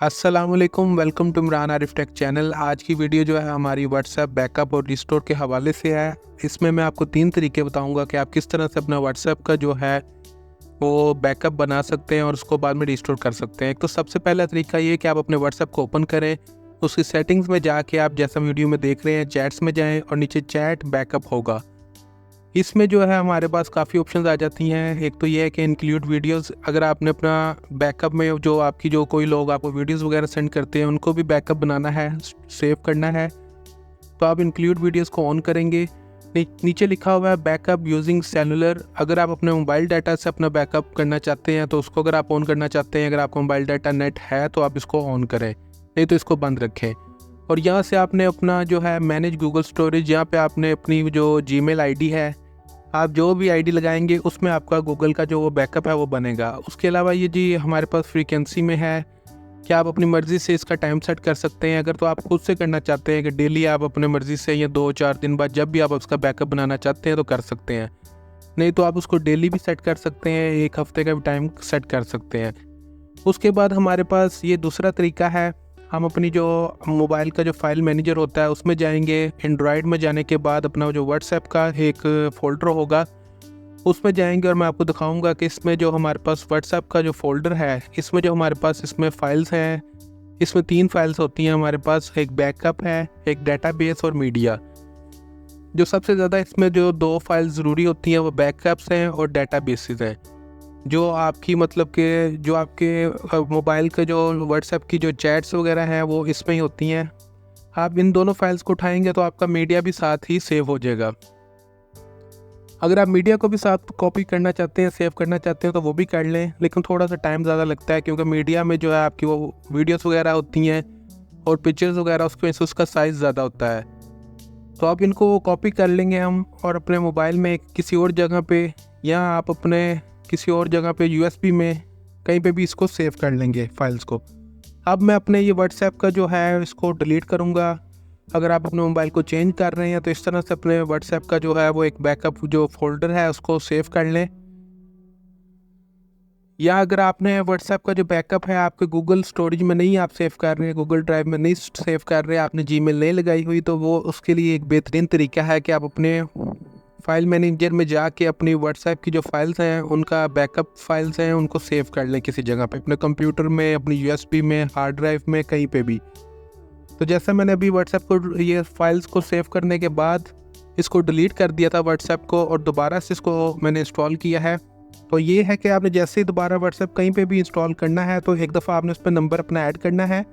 अस्सलामुअलैकुम, welcome to Imran Arif tech channel. आज की वीडियो जो है हमारी व्हाट्सएप बैकअप और रिस्टोर के हवाले से है। इसमें मैं आपको 3 तरीके बताऊंगा कि आप किस तरह से अपना व्हाट्सएप का जो है वो बैकअप बना सकते हैं और उसको बाद में रिस्टोर कर सकते हैं। एक तो सबसे पहला तरीका ये कि आप अपने व्हाट्सएप को ओपन करें, उसकी सेटिंग्स में जाके आप जैसा वीडियो में देख रहे हैं चैट्स में जाएँ और नीचे चैट बैकअप होगा। इसमें जो है हमारे पास काफ़ी ऑप्शंस आ जाती हैं। एक तो ये है कि इंक्लूड वीडियोस, अगर आपने अपना बैकअप में जो आपकी जो कोई लोग आपको वीडियोस वगैरह सेंड करते हैं उनको भी बैकअप बनाना है, सेव करना है, तो आप इंक्लूड वीडियोस को ऑन करेंगे। नीचे लिखा हुआ है बैकअप यूजिंग सेलुलर। अगर आप अपने मोबाइल डाटा से अपना बैकअप करना चाहते हैं तो उसको अगर आप ऑन करना चाहते हैं, अगर आपका मोबाइल डाटा नेट है तो आप इसको ऑन करें, नहीं तो इसको बंद रखें। और यहाँ से आपने अपना जो है मैनेज गूगल स्टोरेज, यहाँ पे आपने अपनी जो जीमेल आईडी है, आप जो भी आईडी लगाएंगे उसमें आपका गूगल का जो वो बैकअप है वो बनेगा। उसके अलावा ये जी हमारे पास फ्रीक्वेंसी में है कि आप अपनी मर्ज़ी से इसका टाइम सेट कर सकते हैं। अगर तो आप खुद से करना चाहते हैं कि डेली आप अपने मर्ज़ी से या 2-4 दिन बाद जब भी आप उसका बैकअप बनाना चाहते हैं तो कर सकते हैं, नहीं तो आप उसको डेली भी सेट कर सकते हैं, 1 हफ़्ते का भी टाइम सेट कर सकते हैं। उसके बाद हमारे पास ये दूसरा तरीका है, हम अपनी जो मोबाइल का जो फाइल मैनेजर होता है उसमें जाएंगे। एंड्रॉयड में जाने के बाद अपना जो व्हाट्सएप का एक फ़ोल्डर होगा उसमें जाएंगे और मैं आपको दिखाऊंगा कि इसमें जो हमारे पास व्हाट्सएप का जो फ़ोल्डर है इसमें जो हमारे पास इसमें फ़ाइल्स हैं, इसमें 3 फाइल्स होती हैं हमारे पास। एक बैकअप है, एक डेटाबेस और मीडिया। जो सबसे ज़्यादा इसमें जो 2 फाइल ज़रूरी होती हैं वो बैकअप्स हैं और डेटाबेसेस हैं। जो आपकी मतलब कि जो आपके मोबाइल के जो व्हाट्सएप की जो चैट्स वगैरह हैं वो इसमें ही होती हैं। आप इन दोनों फाइल्स को उठाएंगे तो आपका मीडिया भी साथ ही सेव हो जाएगा। अगर आप मीडिया को भी साथ कॉपी करना चाहते हैं, सेव करना चाहते हैं तो वो भी कर लें, लेकिन थोड़ा सा टाइम ज़्यादा लगता है क्योंकि मीडिया में जो है आपकी वो वीडियोस वगैरह होती हैं और पिक्चर्स वगैरह, उसकी वजह से उसका साइज़ ज़्यादा होता है। तो आप इनको कॉपी कर लेंगे हम और अपने मोबाइल में किसी और जगह पे, या आप अपने किसी और जगह पे यूएसबी में कहीं पे भी इसको सेव कर लेंगे फाइल्स को। अब मैं अपने ये व्हाट्सएप का जो है इसको डिलीट करूँगा। अगर आप अपने मोबाइल को चेंज कर रहे हैं तो इस तरह से अपने व्हाट्सएप का जो है वो एक बैकअप जो फोल्डर है उसको सेव कर लें। या अगर आपने व्हाट्सएप का जो बैकअप है आपके गूगल स्टोरेज में नहीं आप सेव कर रहे हैं, गूगल ड्राइव में नहीं सेव कर रहे हैं, आपने जीमेल नहीं लगाई हुई, तो वो उसके लिए एक बेहतरीन तरीका है कि आप अपने फाइल मैनेजर में जाके अपनी व्हाट्सएप की जो फाइल्स हैं उनका बैकअप फाइल्स हैं उनको सेव कर लें किसी जगह पे, अपने कंप्यूटर में, अपनी यूएसबी में, हार्ड ड्राइव में, कहीं पे भी। तो जैसा मैंने अभी व्हाट्सएप को ये फाइल्स को सेव करने के बाद इसको डिलीट कर दिया था व्हाट्सएप को और दोबारा से इसको मैंने इंस्टॉल किया है। तो ये है कि आपने जैसे ही दोबारा व्हाट्सएप कहीं पे भी इंस्टॉल करना है तो एक दफ़ा आपने उस पर नंबर अपना ऐड करना है,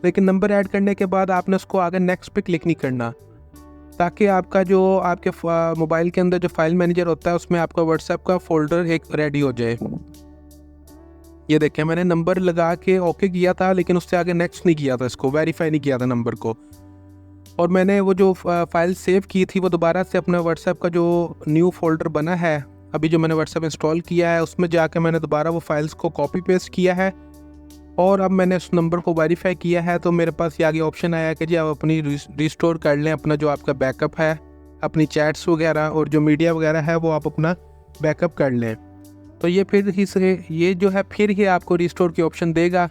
लेकिन नंबर ऐड करने के बाद आपने उसको आगे नेक्स्ट पे क्लिक नहीं करना, ताकि आपका जो आपके मोबाइल के अंदर जो फाइल मैनेजर होता है उसमें आपका व्हाट्सएप का फ़ोल्डर एक रेडी हो जाए। ये देखें, मैंने नंबर लगा के ओके किया था लेकिन उससे आगे नेक्स्ट नहीं किया था, इसको वेरीफाई नहीं किया था नंबर को। और मैंने वो जो फाइल सेव की थी वो दोबारा से अपना व्हाट्सएप का जो न्यू फोल्डर बना है, अभी जो मैंने व्हाट्सएप इंस्टॉल किया है उसमें जाके मैंने दोबारा वो फाइल्स को कॉपी पेस्ट किया है और अब मैंने उस नंबर को वेरीफाई किया है। तो मेरे पास ये आगे ऑप्शन आया कि जी आप अपनी रिस्टोर कर लें अपना जो आपका बैकअप है, अपनी चैट्स वगैरह और जो मीडिया वगैरह है वो आप अपना बैकअप कर लें। तो ये फिर ही से ये जो है फिर ही आपको रिस्टोर की ऑप्शन देगा,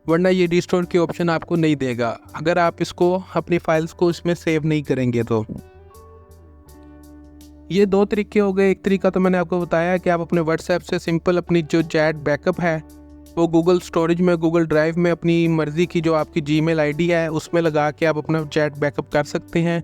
वरना ये रिस्टोर की ऑप्शन आपको नहीं देगा अगर आप इसको अपनी फाइल्स को इसमें सेव नहीं करेंगे। तो ये 2 तरीके हो गए। एक तरीका तो मैंने आपको बताया कि आप अपने व्हाट्सएप से सिंपल अपनी जो चैट बैकअप है वो गूगल स्टोरेज में, गूगल ड्राइव में अपनी मर्ज़ी की जो आपकी जीमेल आईडी है उसमें लगा के आप अपना चैट बैकअप कर सकते हैं।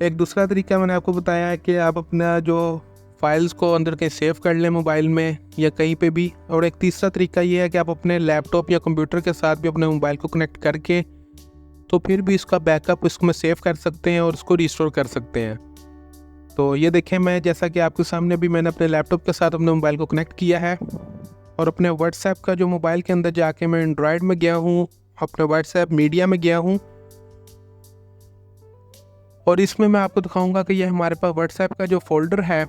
एक दूसरा तरीका मैंने आपको बताया है कि आप अपना जो फाइल्स को अंदर कहीं सेव कर लें मोबाइल में या कहीं पे भी। और एक तीसरा तरीका ये है कि आप अपने लैपटॉप या कंप्यूटर के साथ भी अपने मोबाइल को कनेक्ट करके तो फिर भी इसका बैकअप इसको सेव कर सकते हैं और उसको रिस्टोर कर सकते हैं। तो ये देखें, मैं जैसा कि आपके सामने भी मैंने अपने लैपटॉप के साथ अपने मोबाइल को कनेक्ट किया है और अपने व्हाट्सएप का जो मोबाइल के अंदर जाके मैं एंड्रॉयड में गया हूँ, अपने व्हाट्सएप मीडिया में गया हूँ और इसमें मैं आपको दिखाऊंगा कि ये हमारे पास व्हाट्सएप का जो फोल्डर है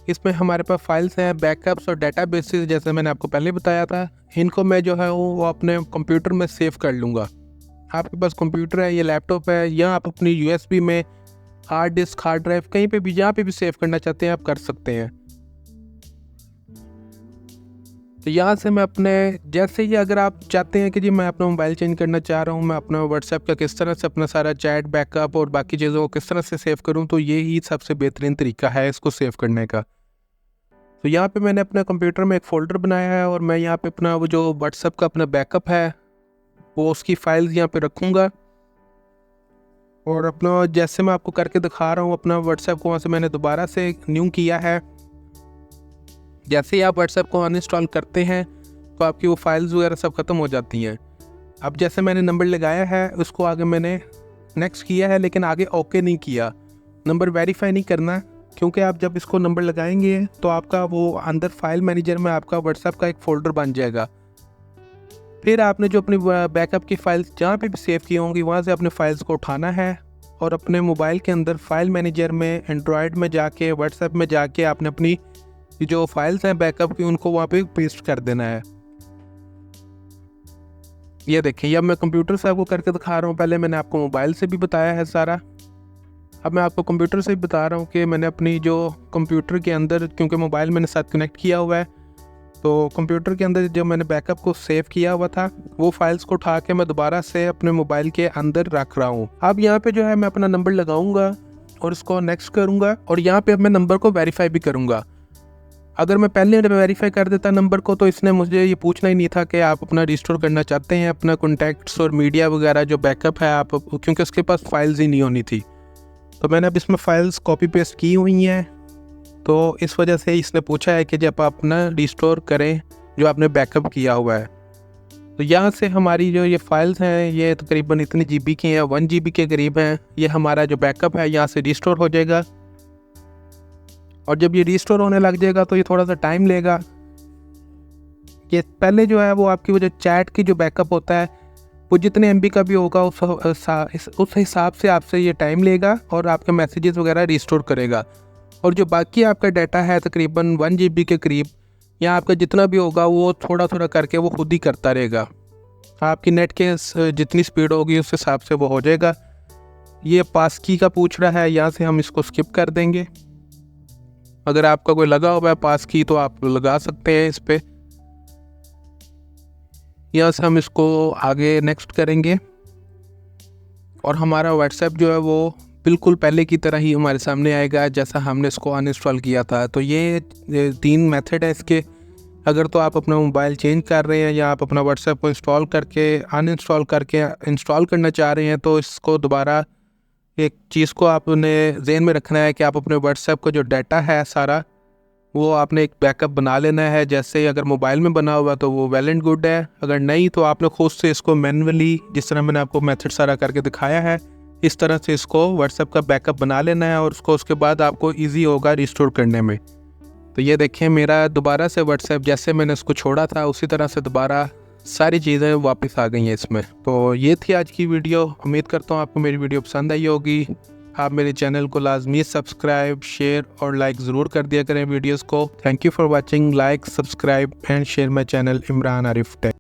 इसमें हमारे पास फाइल्स हैं, बैकअप्स और डेटाबेसेस, जैसे मैंने आपको पहले बताया था। इनको मैं जो है वो अपने कंप्यूटर में सेव कर लूँगा। आपके पास कंप्यूटर है या लैपटॉप है, या आप अपनी यूएसबी में, हार्ड डिस्क, हार्ड ड्राइव, कहीं पे भी जहाँ पे भी सेव करना चाहते हैं आप कर सकते हैं। तो यहाँ से मैं अपने जैसे ही अगर आप चाहते हैं कि जी मैं अपना मोबाइल चेंज करना चाह रहा हूँ, मैं अपना व्हाट्सएप का किस तरह से अपना सारा चैट बैकअप और बाकी चीज़ों को किस तरह से सेव करूँ, तो ये ही सबसे बेहतरीन तरीका है इसको सेव करने का। तो यहाँ पे मैंने अपने कंप्यूटर में एक फ़ोल्डर बनाया है और मैं यहाँ पे अपना वो जो व्हाट्सएप का अपना बैकअप है वो उसकी फाइल्स यहाँ पे रखूँगा। और अपना जैसे मैं आपको करके दिखा रहा हूँ, अपना व्हाट्सएप को वहाँ से मैंने दोबारा से न्यू किया है। जैसे ही आप व्हाट्सएप को अनइंस्टॉल करते हैं तो आपकी वो फाइल्स वगैरह सब ख़त्म हो जाती हैं। अब जैसे मैंने नंबर लगाया है उसको आगे मैंने नेक्स्ट किया है, लेकिन आगे ओके नहीं किया। नंबर वेरीफाई नहीं करना, क्योंकि आप जब इसको नंबर लगाएंगे तो आपका वो अंदर फाइल मैनेजर में आपका व्हाट्सएप का एक फ़ोल्डर बन जाएगा। फिर आपने जो अपनी बैकअप की फ़ाइल्स जहाँ पे भी सेव की होंगी वहाँ से अपने फ़ाइल्स को उठाना है और अपने मोबाइल के अंदर फाइल मैनेजर में एंड्रॉयड में जाके व्हाट्सएप में जाके आपने अपनी जो फाइल्स हैं बैकअप की उनको वहाँ पे पेस्ट कर देना है। ये देखिए, अब मैं कंप्यूटर से आपको करके दिखा रहा हूँ। पहले मैंने आपको मोबाइल से भी बताया है सारा, अब मैं आपको कंप्यूटर से भी बता रहा हूँ कि मैंने अपनी जो कंप्यूटर के अंदर, क्योंकि मोबाइल मैंने साथ कनेक्ट किया हुआ है, तो कंप्यूटर के अंदर जो मैंने बैकअप को सेव किया हुआ था वो फाइल्स को उठा के मैं दोबारा से अपने मोबाइल के अंदर रख रहा हूँ। अब यहाँ पे जो है मैं अपना नंबर लगाऊंगा और इसको नेक्स्ट करूँगा और यहाँ पे अब मैं नंबर को वेरीफाई भी करूँगा। अगर मैं पहले वेरीफाई कर देता नंबर को तो इसने मुझे ये पूछना ही नहीं था कि आप अपना रिस्टोर करना चाहते हैं अपना कॉन्टैक्ट्स और मीडिया वगैरह जो बैकअप है आप, क्योंकि उसके पास फाइल्स ही नहीं होनी थी। तो मैंने अब इसमें फ़ाइल्स कॉपी पेस्ट की हुई हैं, तो इस वजह से इसने पूछा है कि जब आप अपना रिस्टोर करें जो आपने बैकअप किया हुआ है। तो यहाँ से हमारी जो ये फाइल्स हैं ये तकरीबन इतनी GB की हैं, 1 GB के करीब हैं। ये हमारा जो बैकअप है यहाँ से रिस्टोर हो जाएगा और जब ये रिस्टोर होने लग जाएगा तो ये थोड़ा सा टाइम लेगा। ये पहले जो है वो आपकी वो जो चैट की जो बैकअप होता है वो जितने MB का भी होगा उस हिसाब से आपसे ये टाइम लेगा और आपके मैसेजेस वगैरह रिस्टोर करेगा। और जो बाकी आपका डाटा है तकरीबन 1 GB के करीब, या आपका जितना भी होगा वो थोड़ा थोड़ा करके वो खुद ही करता रहेगा। आपकी नेट के जितनी स्पीड होगी उस हिसाब से वो हो जाएगा। ये पास की का पूछ रहा है, यहाँ से हम इसको स्किप कर देंगे। अगर आपका कोई लगा हुआ है पास की तो आप लगा सकते हैं इस पर। यहाँ से हम इसको आगे नेक्स्ट करेंगे और हमारा व्हाट्सएप जो है वो बिल्कुल पहले की तरह ही हमारे सामने आएगा जैसा हमने इसको अनइंस्टॉल किया था। तो ये 3 मेथड है इसके। अगर तो आप अपना मोबाइल चेंज कर रहे हैं या आप अपना व्हाट्सएप को इंस्टॉल करके अनइंस्टॉल करके इंस्टॉल करना चाह रहे हैं, तो इसको दोबारा एक चीज़ को आपने ज़हन में रखना है कि आप अपने व्हाट्सएप का जो डाटा है सारा वो आपने एक बैकअप बना लेना है। जैसे अगर मोबाइल में बना हुआ तो वो वेल एंड गुड है, अगर नहीं तो आपने खुद से इसको मैन्युअली, जिस तरह मैंने आपको मेथड सारा करके दिखाया है, इस तरह से इसको व्हाट्सएप का बैकअप बना लेना है और उसके बाद आपको ईजी होगा रिस्टोर करने में। तो ये देखें, मेरा दोबारा से व्हाट्सएप जैसे मैंने इसको छोड़ा था उसी तरह से दोबारा सारी चीज़ें वापस आ गई हैं इसमें। तो ये थी आज की वीडियो। उम्मीद करता हूँ आपको मेरी वीडियो पसंद आई होगी। आप मेरे चैनल को लाजमी सब्सक्राइब, शेयर और लाइक ज़रूर कर दिया करें वीडियोस को। Thank you for watching. Like, subscribe and share my channel Imran Arif take.